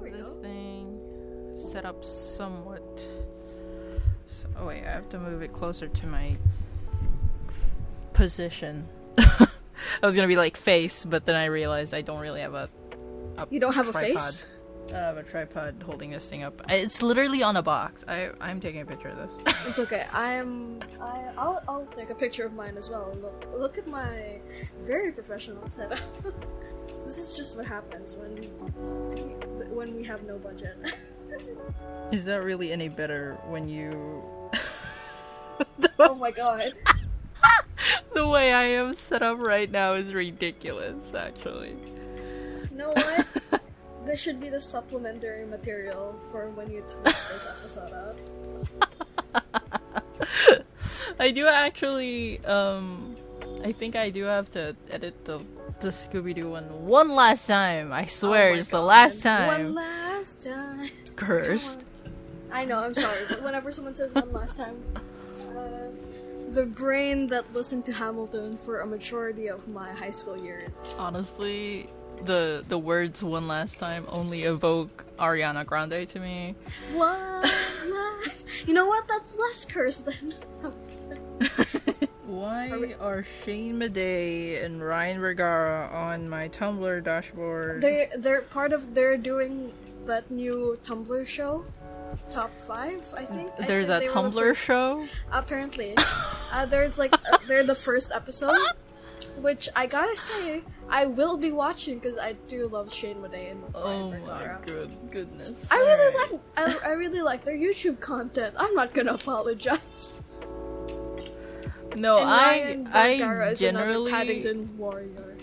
we this go. thing set up somewhat. Oh wait, I have to move it closer to my position. I was gonna be like face, but then I realized I don't really have a You don't have tripod. a face? I don't have a tripod holding this thing up. It's literally on a box. I'm taking a picture of this. It's okay. I'll take a picture of mine as well. Look at my very professional setup. This is just what happens when we have no budget. Is that really any better when you... Oh my god. The way I am set up right now is ridiculous, actually. You know what? This should be the supplementary material for when you tweet this episode out. I do actually, I think I do have to edit the Scooby-Doo one last time. I swear, Oh my it's the God. last time. One last time. Cursed. I know, I'm sorry, but whenever someone says one last time, the brain that listened to Hamilton for a majority of my high school years. Honestly, the words "one last time" only evoke Ariana Grande to me. One last... You know what? That's less cursed than Hamilton. Why are Shane Madej and Ryan Vergara on my Tumblr dashboard? They're doing that new Tumblr show, Top 5, I think. There's a Tumblr show? Apparently. There's they're the first episode, which I gotta say, I will be watching because I do love Shane Madej and Oh Ryan my Vergara. goodness. I really like their YouTube content. I'm not gonna apologize. No, And Ryan Vergara I is another generally Paddington warrior.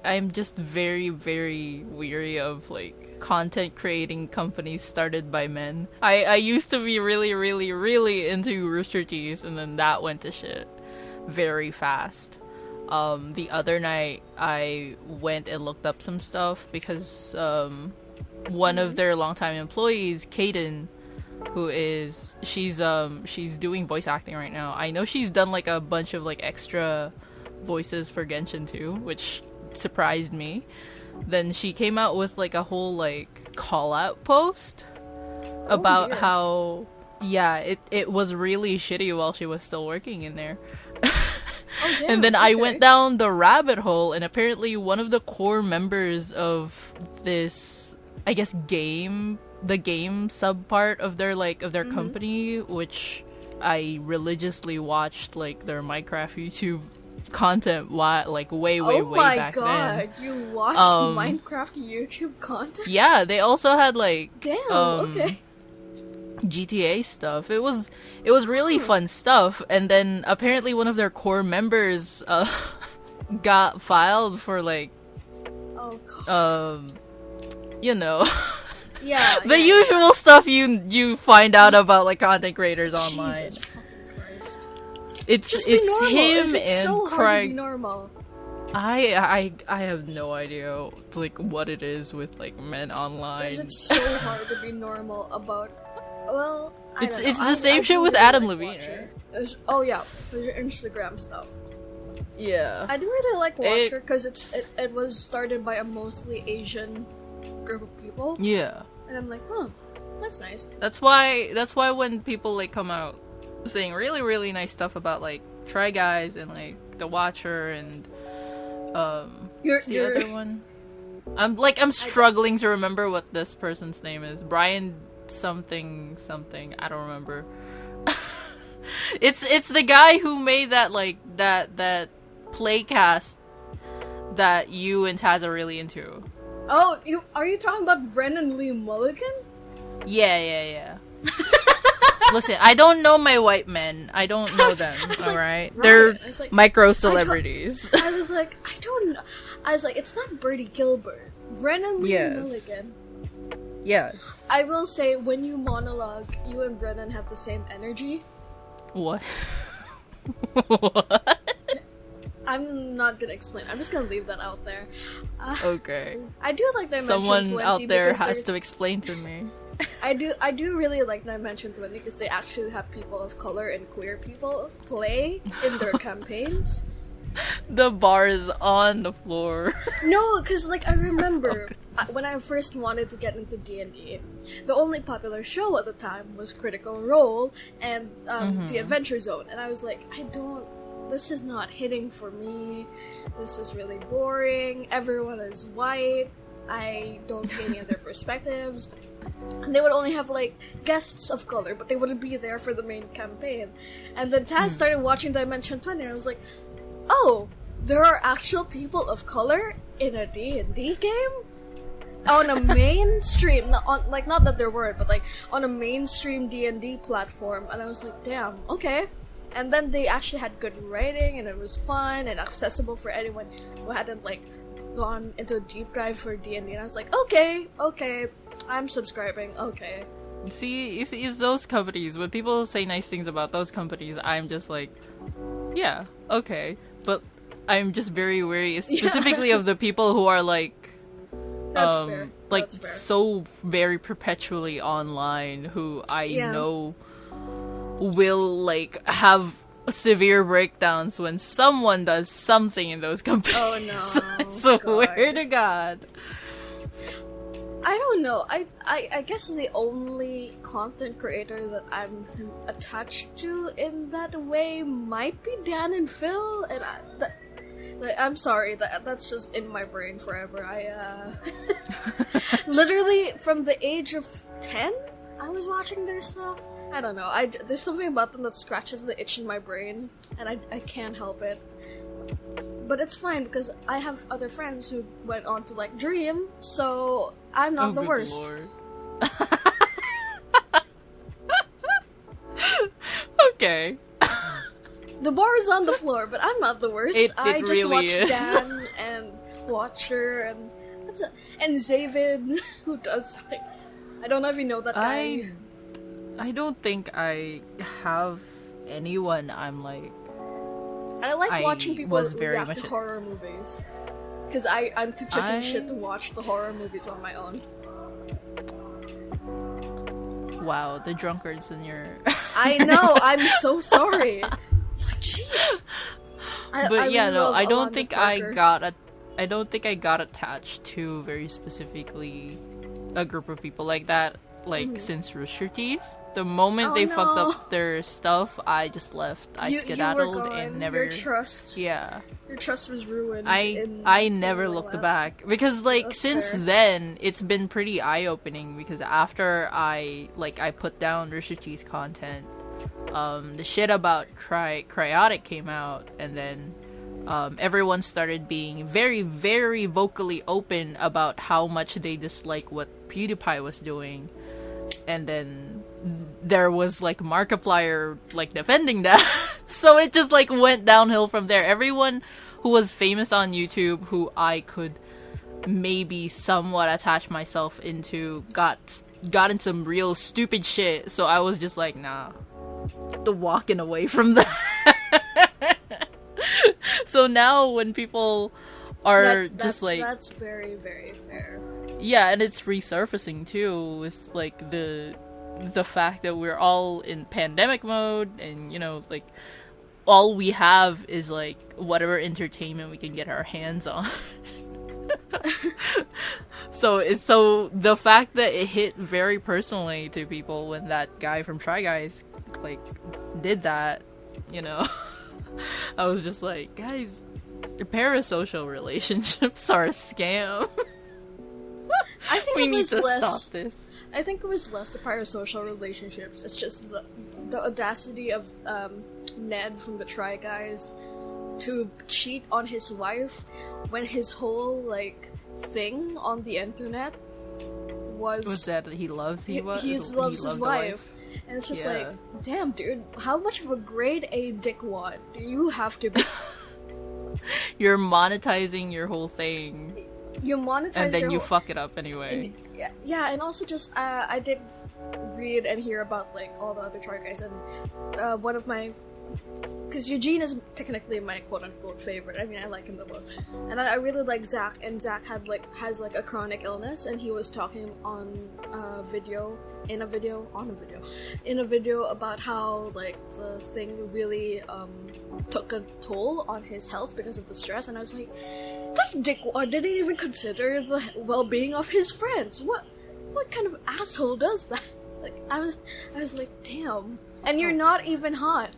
I'm just very, very weary of like content creating companies started by men. I used to be really, really, really into Rooster Teeth, and then that went to shit very fast. The other night I went and looked up some stuff because one of their longtime employees, Kaden, she's doing voice acting right now. I know she's done like a bunch of like extra voices for Genshin too, which surprised me. Then she came out with like a whole like call out post about how it was really shitty while she was still working in there. Oh, damn, And then I went down the rabbit hole, and apparently one of the core members of this, I guess, the game sub part of their company, which I religiously watched like their Minecraft YouTube content way back then. Oh my god, you watched Minecraft YouTube content? Yeah, they also had like okay. GTA stuff. It was really fun stuff, and then apparently one of their core members got filed for like Oh god. you know Yeah. the usual stuff you find out about like content creators online. Jesus fucking Christ. It's Just be normal. him Is it and so hard to Craig. be normal? I have no idea like what it is with like men online. Is it so hard to be normal about? Well, I don't know. It's the same shit with really Adam like Levine. Watcher. Oh yeah, your Instagram stuff. Yeah. I do really like Watcher because it was started by a mostly Asian group of people. Yeah. And I'm like, huh, that's nice. That's why when people like come out saying really, really nice stuff about like Try Guys and like The Watcher and what's the other one? I'm struggling to remember what this person's name is. Brian something. I don't remember. It's the guy who made that like that playcast that you and Taz are really into. Oh, are you talking about Brennan Lee Mulligan? Yeah. Listen, I don't know my white men. I don't know them. All right, they're micro celebrities. I was like, I don't know. I was like, it's not Bertie Gilbert. Brennan Lee Mulligan. Yes. I will say, when you monologue, you and Brennan have the same energy. What? What? I'm not gonna explain. I'm just gonna leave that out there. Okay. I do like Dimension Someone 20 out there because has to explain to me. I do really like Dimension 20 because they actually have people of color and queer people play in their campaigns. The bar is on the floor. No, because like I remember goodness. when I first wanted to get into D&D, the only popular show at the time was Critical Role and The Adventure Zone, and I was like, this is not hitting for me. This is really boring. Everyone is white. I don't see any other perspectives. And they would only have like guests of color, but they wouldn't be there for the main campaign. And then Taz started watching Dimension 20, and I was like, oh, there are actual people of color in a D&D game? On a mainstream, not that there weren't, but like on a mainstream D&D platform. And I was like, damn, okay. And then they actually had good writing, and it was fun and accessible for anyone who hadn't like gone into a deep dive for D&D. And I was like, okay, I'm subscribing, okay. You see, it's those companies. When people say nice things about those companies, I'm just like, yeah, okay. But I'm just very wary, specifically of the people who are like, That's fair. like That's fair. so very perpetually online, who I know will like have severe breakdowns when someone does something in those companies. Oh no. So God. swear to God. I don't know. I guess the only content creator that I'm attached to in that way might be Dan and Phil, and I'm sorry, that's just in my brain forever. I literally from the age of 10, I was watching their stuff. I don't know. There's something about them that scratches the itch in my brain, and I can't help it. But it's fine because I have other friends who went on to like Dream, so I'm not the good worst. Lord. Okay. The bar is on the floor, but I'm not the worst. I just really watch is. Dan and Watcher and and Zavid, who does like, I don't know if you know that guy. I don't think I have anyone I'm like. I like watching people was very react much to horror movies. Because I'm too chicken shit to watch the horror movies on my own. Wow, the drunkards in your. I know, I'm so sorry. Like, jeez. But yeah, no, I don't Alana think Parker. I don't think I got attached to very specifically a group of people like that. Like since Rooster Teeth, the moment they fucked up their stuff, I just left. I skedaddled and never. Your trust. Yeah. Your trust was ruined. I never looked back because like That's since fair. then it's been pretty eye opening because after I put down Rooster Teeth content, the shit about Cryotic came out, and then everyone started being very, very vocally open about how much they dislike what PewDiePie was doing. And then there was like Markiplier like defending that. So it just like went downhill from there. Everyone who was famous on YouTube who I could maybe somewhat attach myself into got in some real stupid shit. So I was just like, nah, walking away from that. So now when people are that's very, very fair. yeah, and it's resurfacing too with like the fact that we're all in pandemic mode, and you know, like all we have is like whatever entertainment we can get our hands on. So the fact that it hit very personally to people when that guy from Try Guys like did that, you know, I was just like, guys, parasocial relationships are a scam. I think We it need was to less. stop this. I think it was less the parasocial relationships. It's just the audacity of Ned from the Try Guys to cheat on his wife when his whole like thing on the internet was that he loves he loves his loved the wife. And it's just like, damn, dude, how much of a grade A dickwad do you have to be? You're monetizing your whole thing, You monetize and then your you whole- fuck it up anyway. Yeah, and also just I did read and hear about like all the other Try Guys, and one of my because Eugene is technically my quote-unquote favorite. I mean, I like him the most, and I really like Zach. And Zach has a chronic illness, and he was talking on in a video about how like the thing really took a toll on his health because of the stress. And I was like, this dickwad didn't even consider the well-being of his friends. What kind of asshole does that? Like, I was like, damn. And you're not even hot.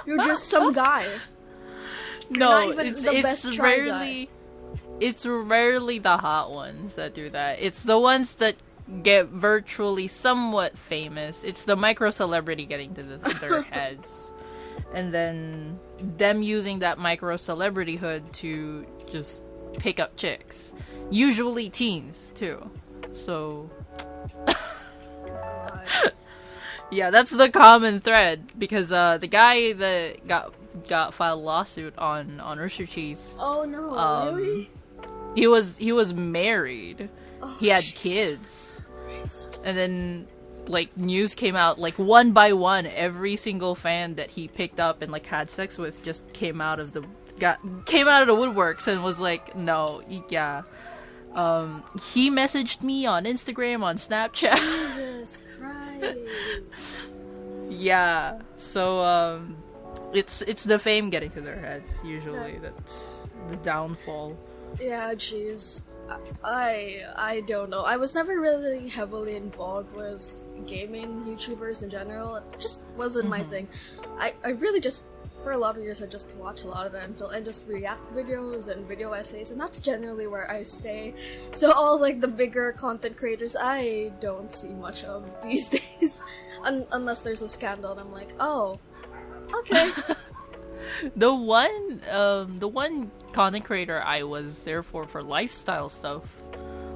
You're just some guy. No, it's rarely. It's rarely the hot ones that do that. It's the ones that get virtually somewhat famous. It's the micro celebrity getting to their heads, and then them using that micro celebrity hood to just pick up chicks, usually teens too. So. Yeah, that's the common thread, because the guy that got filed a lawsuit on Rooster Teeth. Oh no, really? He was married. Oh, he had kids. Christ. And then like news came out, like one by one, every single fan that he picked up and like had sex with just came out of the woodworks and was like, no, yeah. He messaged me on Instagram, on Snapchat. Jesus Christ. Yeah. So, it's the fame getting to their heads, usually. That's the downfall. Yeah, jeez. I don't know. I was never really heavily involved with gaming YouTubers in general. It just wasn't my thing. I really just, for a lot of years, I just watch a lot of them and just react videos and video essays, and that's generally where I stay. So all like the bigger content creators, I don't see much of these days, unless there's a scandal, and I'm like, oh, okay. The one content creator I was there for lifestyle stuff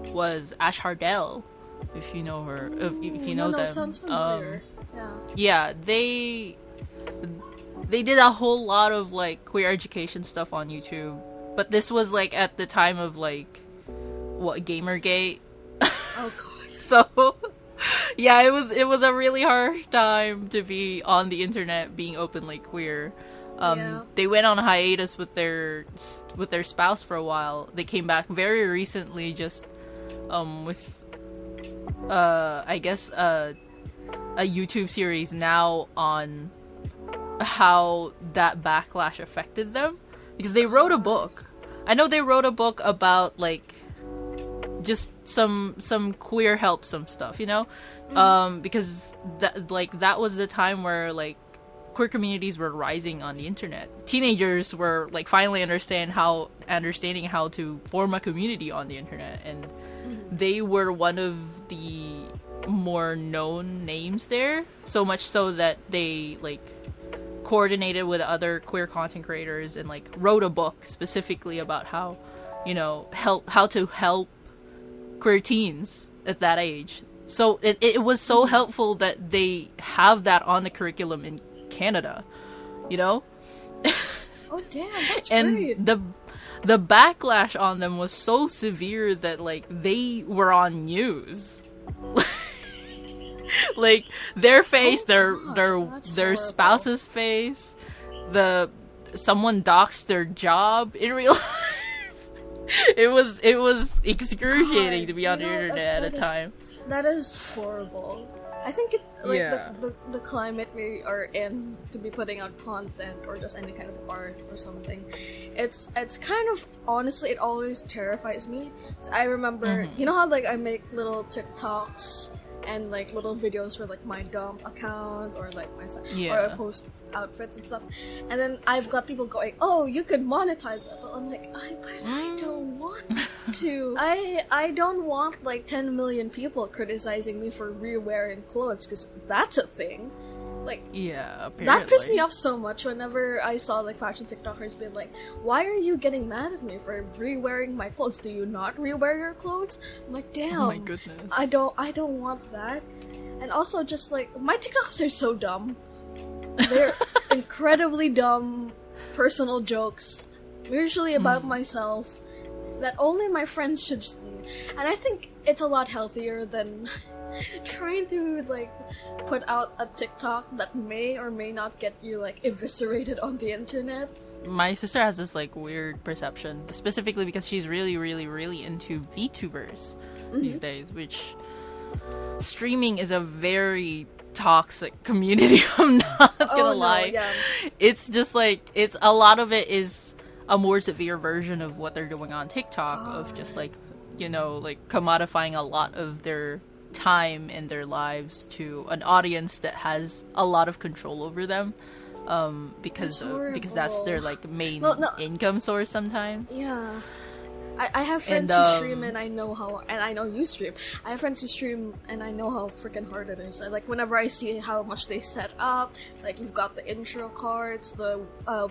was Ash Hardell, if you know her, if you know them. Sounds familiar. Yeah, they did a whole lot of like queer education stuff on YouTube, but this was like at the time of like what, Gamergate. Oh god. So yeah, it was a really harsh time to be on the internet being openly queer. They went on hiatus with their spouse for a while. They came back very recently, just with I guess a YouTube series now on how that backlash affected them, because they wrote a book. I know they wrote a book about like just some queer help, some stuff, you know, because that was the time where like queer communities were rising on the internet. Teenagers were like finally understanding how to form a community on the internet, and they were one of the more known names there, so much so that they like coordinated with other queer content creators and like wrote a book specifically about how, you know, how to help queer teens at that age. So it was so helpful that they have that on the curriculum in Canada, you know. Oh damn, that's and great. The backlash on them was so severe that like they were on news. Like their face, their spouse's face, someone doxed their job in real life. It was excruciating to be on the internet at a time. That is horrible. I think the climate we are in to be putting out content or just any kind of art or something, it's kind of, honestly, it always terrifies me. So I remember, you know how like I make little TikToks and like little videos for like my dump account or like my or I post outfits and stuff, and then I've got people going, oh, you could monetize that, but I'm like, I don't want to. I don't want like 10 million people criticizing me for re-wearing clothes, because that's a thing. Like, yeah, apparently. That pissed me off so much whenever I saw like fashion TikTokers being like, why are you getting mad at me for re-wearing my clothes? Do you not re-wear your clothes? I'm like, damn. Oh my goodness. I don't want that. And also just like, my TikToks are so dumb. They're incredibly dumb personal jokes, usually about myself, that only my friends should see. And I think it's a lot healthier than trying to like put out a TikTok that may or may not get you like eviscerated on the internet. My sister has this like weird perception, specifically because she's really, really, really into VTubers these days, which streaming is a very toxic community. I'm not gonna lie. Yeah. It's just like a lot of it is a more severe version of what they're doing on TikTok of just like, you know, like commodifying a lot of their time in their lives to an audience that has a lot of control over them. Because that's their like main income source sometimes. Yeah, I have friends who stream and I know you stream. I have friends who stream and I know how freaking hard it is. Like whenever I see how much they set up, like you've got the intro cards, the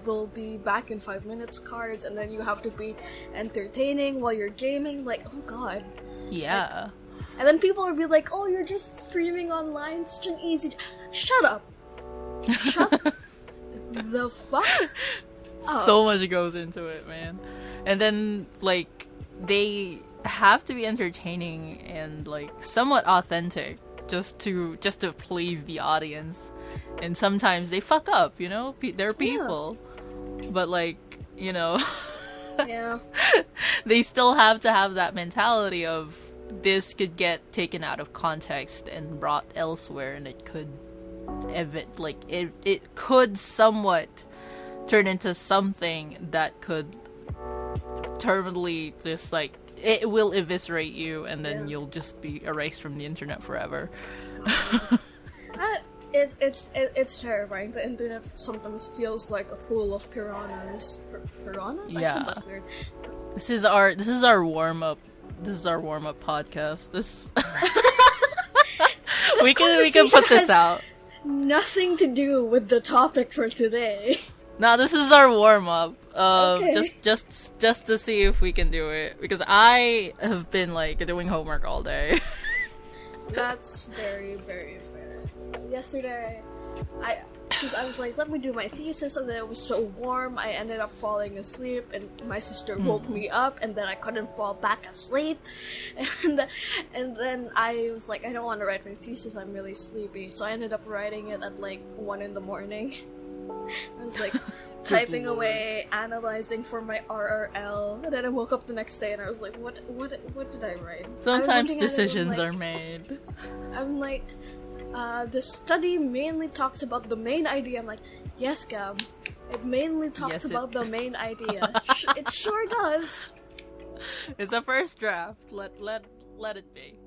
we'll be back in 5 minutes cards, and then you have to be entertaining while you're gaming. Like, oh god. Yeah. Like, and then people will be like, "Oh, you're just streaming online. It's such an easy." Shut up. Shut the fuck up. So much goes into it, man. And then like they have to be entertaining and like somewhat authentic just to please the audience. And sometimes they fuck up, you know? They're people. Yeah. But like, you know, yeah. They still have to have that mentality of this could get taken out of context and brought elsewhere, and it could it could somewhat turn into something that could terminally just like it will eviscerate you, and then you'll just be erased from the internet forever. It's terrifying. The internet sometimes feels like a pool of piranhas. Piranhas? Yeah. I said that weird. This is our warm up. This is our warm up podcast. This we can put this out. Nothing to do with the topic for today. No, this is our warm up. Okay. Just to see if we can do it, because I have been like doing homework all day. That's very, very fair. Yesterday, because I was like, let me do my thesis, and then it was so warm, I ended up falling asleep, and my sister woke me up, and then I couldn't fall back asleep, and then I was like, I don't want to write my thesis, I'm really sleepy, so I ended up writing it at like 1 in the morning. I was like typing away, analyzing for my RRL, and then I woke up the next day and I was like, what did I write? Sometimes decisions are made. I'm like, the study mainly talks about the main idea. I'm like, yes, Gab, it mainly talks about the main idea. It sure does. It's a first draft. Let it be.